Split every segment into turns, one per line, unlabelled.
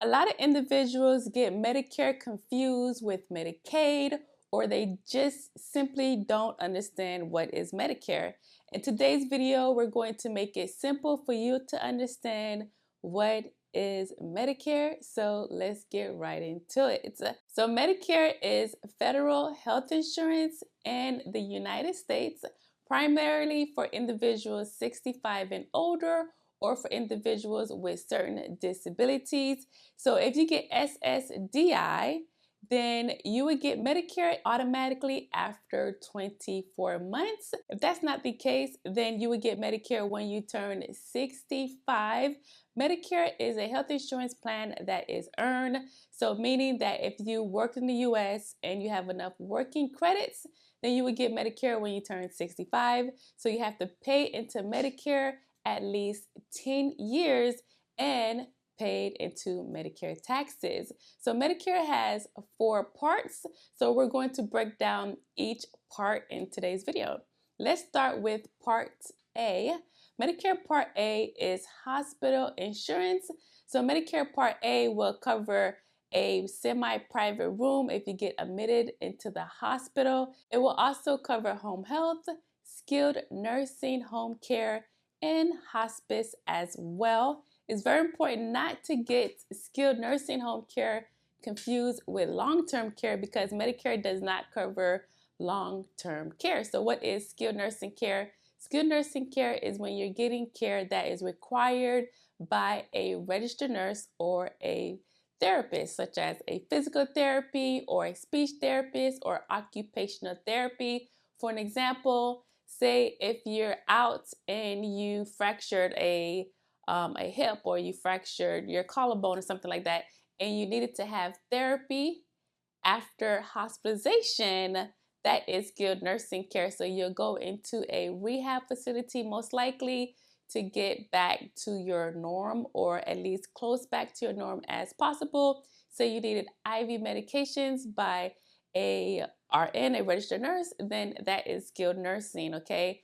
A lot of individuals get Medicare confused with Medicaid, or they just simply don't understand what is Medicare. In today's video, we're going to make it simple for you to understand what is Medicare. So let's get right into it. So Medicare is federal health insurance in the United States, primarily for individuals 65 and older, or for individuals with certain disabilities. So if you get SSDI, then you would get Medicare automatically after 24 months. If that's not the case, then you would get Medicare when you turn 65. Medicare is a health insurance plan that is earned. So meaning that if you work in the US and you have enough working credits, then you would get Medicare when you turn 65. So you have to pay into Medicare at least 10 years and paid into Medicare taxes. So Medicare has 4 parts. So we're going to break down each part in today's video. Let's start with Part A. Medicare Part A is hospital insurance. So Medicare Part A will cover a semi-private room if you get admitted into the hospital. It will also cover home health, skilled nursing, home care, and hospice as well. It's very important not to get skilled nursing home care confused with long-term care because Medicare does not cover long-term care. So what is skilled nursing care? Skilled nursing care is when you're getting care that is required by a registered nurse or a therapist, such as a physical therapy or a speech therapist or occupational therapy. For an example, say if you're out and you fractured a hip, or you fractured your collarbone or something like that, and you needed to have therapy after hospitalization, that is skilled nursing care. So you'll go into a rehab facility most likely to get back to your norm, or at least close back to your norm as possible. So you needed IV medications by a RN, a registered nurse, then that is skilled nursing, okay?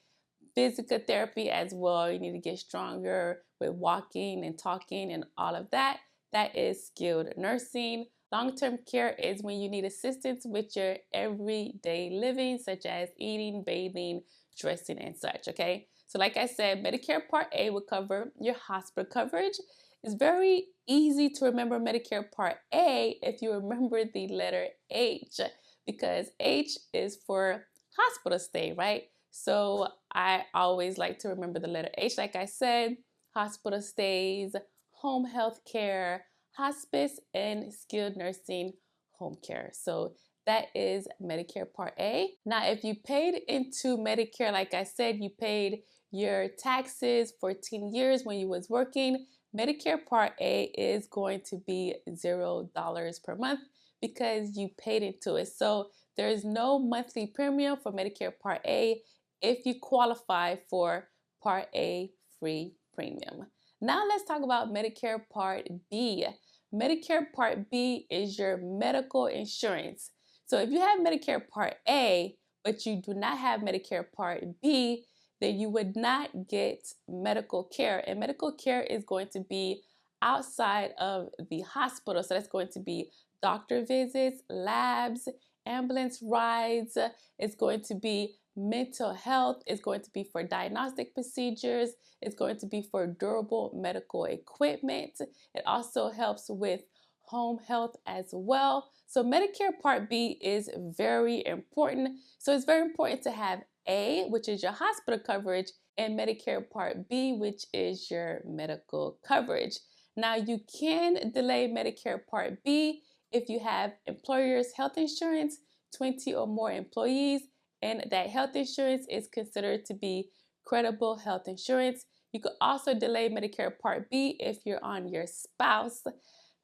Physical therapy as well. You need to get stronger with walking and talking and all of that. That is skilled nursing. Long-term care is when you need assistance with your everyday living, such as eating, bathing, dressing, and such, okay? So like I said, Medicare Part A will cover your hospital coverage. It's very easy to remember Medicare Part A if you remember the letter H, because H is for hospital stay, right? So I always like to remember the letter H, like I said, hospital stays, home health care, hospice, and skilled nursing home care. So that is Medicare Part A. Now, if you paid into Medicare, like I said, you paid your taxes for 10 years when you was working, Medicare Part A is going to be $0 per month because you paid into it. So there's no monthly premium for Medicare Part A if you qualify for Part A free premium. Now let's talk about Medicare Part B. Medicare Part B is your medical insurance. So if you have Medicare Part A, but you do not have Medicare Part B, then you would not get medical care. And medical care is going to be outside of the hospital. So that's going to be doctor visits, labs, ambulance rides. It's going to be mental health. It's going to be for diagnostic procedures. It's going to be for durable medical equipment. It also helps with home health as well. So Medicare Part B is very important. So it's very important to have A, which is your hospital coverage, and Medicare Part B, which is your medical coverage. Now you can delay Medicare Part B if you have employer's health insurance, 20 or more employees, and that health insurance is considered to be credible health insurance. You could also delay Medicare Part B if you're on your spouse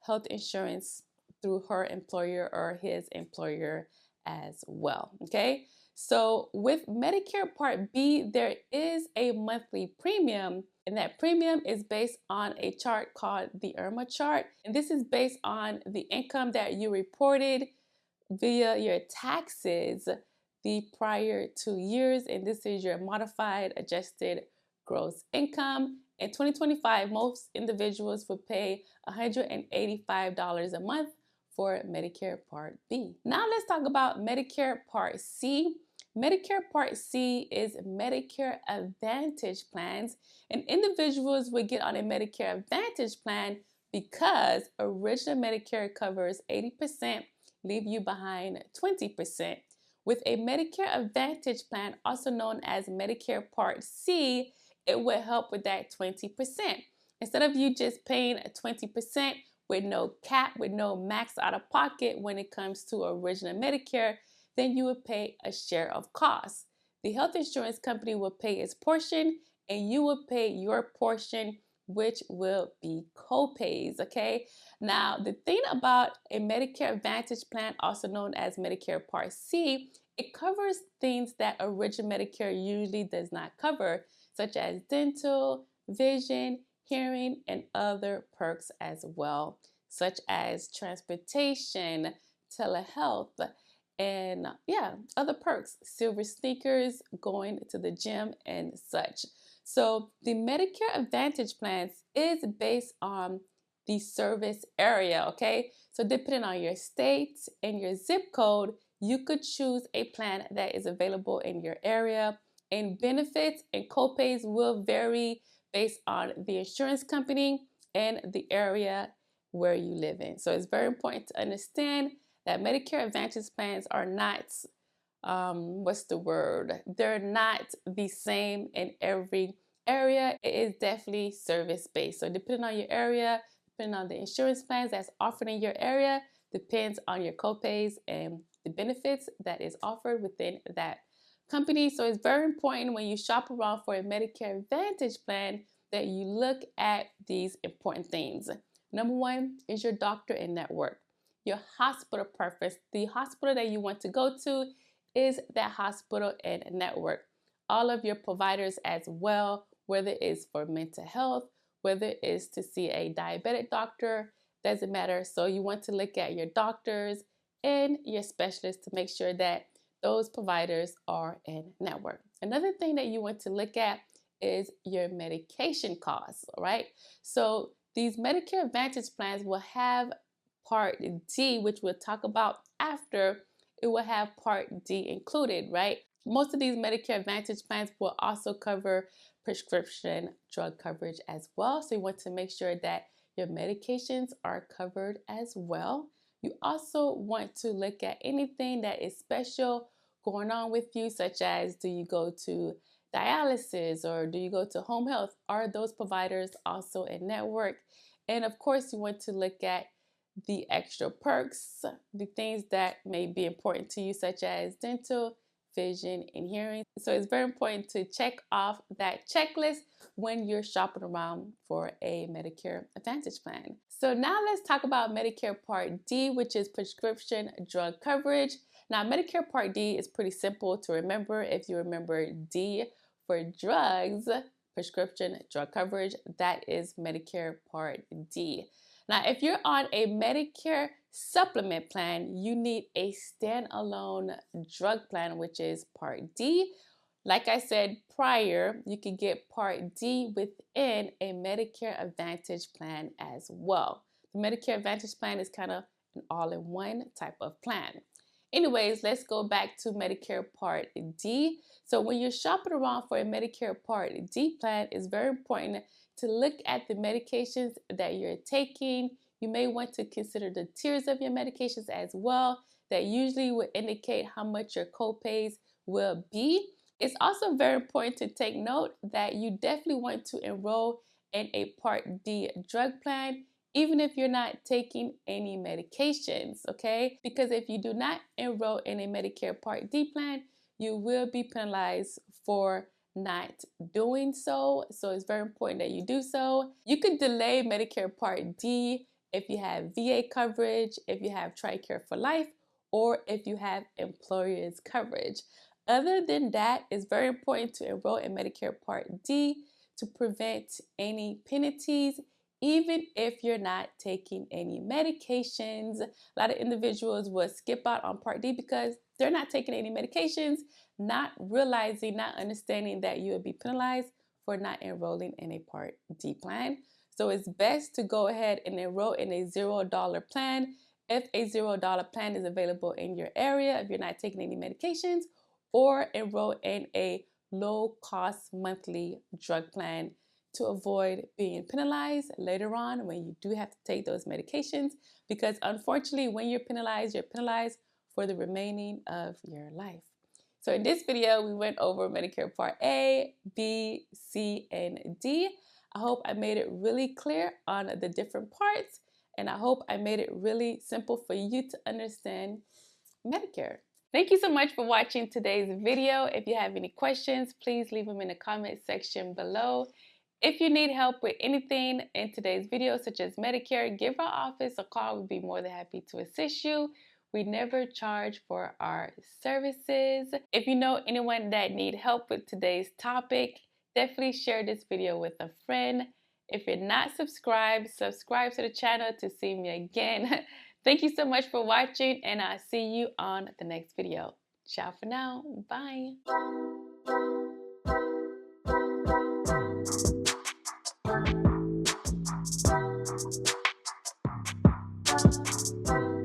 health insurance through her employer or his employer as well, okay? So with Medicare Part B, there is a monthly premium, and that premium is based on a chart called the IRMA chart. And this is based on the income that you reported via your taxes the prior 2 years, and this is your modified adjusted gross income. In 2025, most individuals would pay $185 a month for Medicare Part B. Now let's talk about Medicare Part C. Medicare Part C is Medicare Advantage plans, and individuals would get on a Medicare Advantage plan because original Medicare covers 80%, leave you behind 20%. With a Medicare Advantage plan, also known as Medicare Part C, it will help with that 20%. Instead of you just paying 20% with no cap, with no max out of pocket when it comes to original Medicare, then you would pay a share of costs. The health insurance company will pay its portion and you will pay your portion, which will be co-pays, okay? Now, the thing about a Medicare Advantage plan, also known as Medicare Part C, it covers things that original Medicare usually does not cover, such as dental, vision, hearing, and other perks as well, such as transportation, telehealth, and other perks, silver sneakers, going to the gym, and such. So the Medicare Advantage plans is based on the service area, okay? So depending on your state and your zip code, you could choose a plan that is available in your area, and benefits and copays will vary based on the insurance company and the area where you live in. So it's very important to understand that Medicare Advantage plans are not, they're not the same in every area. It is definitely service-based. So depending on your area, depending on the insurance plans that's offered in your area, depends on your copays and the benefits that is offered within that company. So it's very important when you shop around for a Medicare Advantage plan that you look at these important things. Number one is your doctor and network. Your hospital preference, the hospital that you want to go to is that hospital and network. All of your providers as well, whether it's for mental health, whether it's to see a diabetic doctor, doesn't matter. So you want to look at your doctors and your specialists to make sure that those providers are in network. Another thing that you want to look at is your medication costs, all right? So these Medicare Advantage plans will have Part D, which we'll talk about after. It will have Part D included, right? Most of these Medicare Advantage plans will also cover prescription drug coverage as well. So you want to make sure that your medications are covered as well. You also want to look at anything that is special going on with you, such as do you go to dialysis or do you go to home health? Are those providers also in network? And of course, you want to look at the extra perks, the things that may be important to you, such as dental, vision, and hearing. So it's very important to check off that checklist when you're shopping around for a Medicare Advantage plan. So now let's talk about Medicare Part D, which is prescription drug coverage. Now, Medicare Part D is pretty simple to remember. If you remember D for drugs, prescription drug coverage, that is Medicare Part D. Now, if you're on a Medicare supplement plan, you need a standalone drug plan, which is Part D. Like I said prior, you can get Part D within a Medicare Advantage plan as well. The Medicare Advantage plan is kind of an all-in-one type of plan. Anyways, let's go back to Medicare Part D. So when you're shopping around for a Medicare Part D plan, it's very important to look at the medications that you're taking. You may want to consider the tiers of your medications as well. That usually would indicate how much your copays will be. It's also very important to take note that you definitely want to enroll in a Part D drug plan, even if you're not taking any medications, okay? Because if you do not enroll in a Medicare Part D plan, you will be penalized for not doing so. So it's very important that you do so. You could delay Medicare Part D if you have VA coverage, if you have TRICARE for life, or if you have employer's coverage. Other than that, it's very important to enroll in Medicare Part D to prevent any penalties, even if you're not taking any medications. A lot of individuals will skip out on Part D because they're not taking any medications, not realizing, not understanding that you will be penalized for not enrolling in a Part D plan. So it's best to go ahead and enroll in a $0 plan if a $0 plan is available in your area, if you're not taking any medications, or enroll in a low-cost monthly drug plan to avoid being penalized later on when you do have to take those medications, because unfortunately when you're penalized for the remaining of your life. So in this video, we went over Medicare Part A, B, C, and D. I hope I made it really clear on the different parts, and I hope I made it really simple for you to understand Medicare. Thank you so much for watching today's video. If you have any questions, please leave them in the comment section below. If you need help with anything in today's video, such as Medicare, give our office a call. We'd be more than happy to assist you. We never charge for our services. If you know anyone that needs help with today's topic, definitely share this video with a friend. If you're not subscribed, subscribe to the channel to see me again. Thank you so much for watching, and I'll see you on the next video. Ciao for now. Bye.